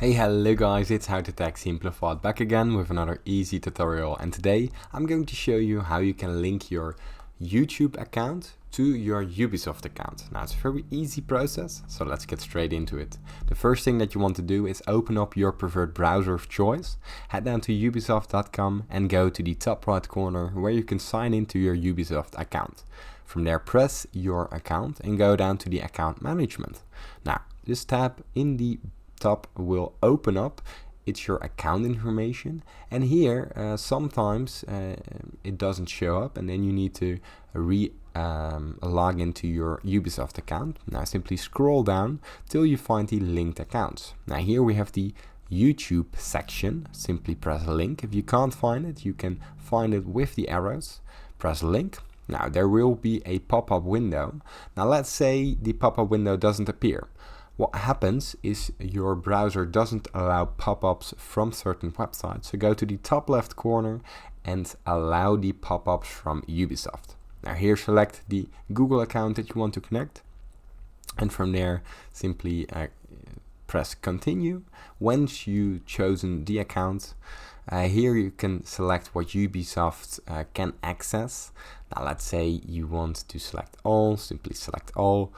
Hey, hello guys, it's How to Tech Simplified back again with another easy tutorial, and today I'm going to show you how you can link your YouTube account to your Ubisoft account. Now it's a very easy process, so let's get straight into it. The first thing that you want to do is open up your preferred browser of choice, head down to ubisoft.com and go to the top right corner where you can sign into your Ubisoft account. From there press your account and go down to the account management. Now this tab in the top will open up. It's your account information, and here sometimes it doesn't show up, and then you need to log into your Ubisoft account. Now simply scroll down till you find the linked accounts. Now here we have the YouTube section. Simply press link. If you can't find it, you can find it with the arrows. Press link. Now there will be a pop-up window. Now let's say the pop-up window doesn't appear. What happens is your browser doesn't allow pop-ups from certain websites. So go to the top left corner and allow the pop-ups from Ubisoft. Now here select the Google account that you want to connect, and from there simply press continue. Once you've chosen the account, here you can select what Ubisoft can access. Now let's say you want to select all, simply select all.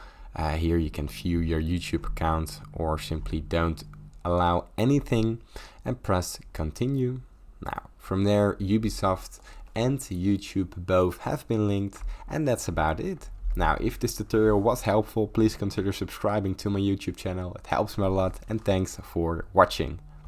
Here you can view your YouTube account, or simply don't allow anything and press continue. Now from there Ubisoft and YouTube both have been linked, and that's about it. Now if this tutorial was helpful, please consider subscribing to my YouTube channel. It helps me a lot, and thanks for watching.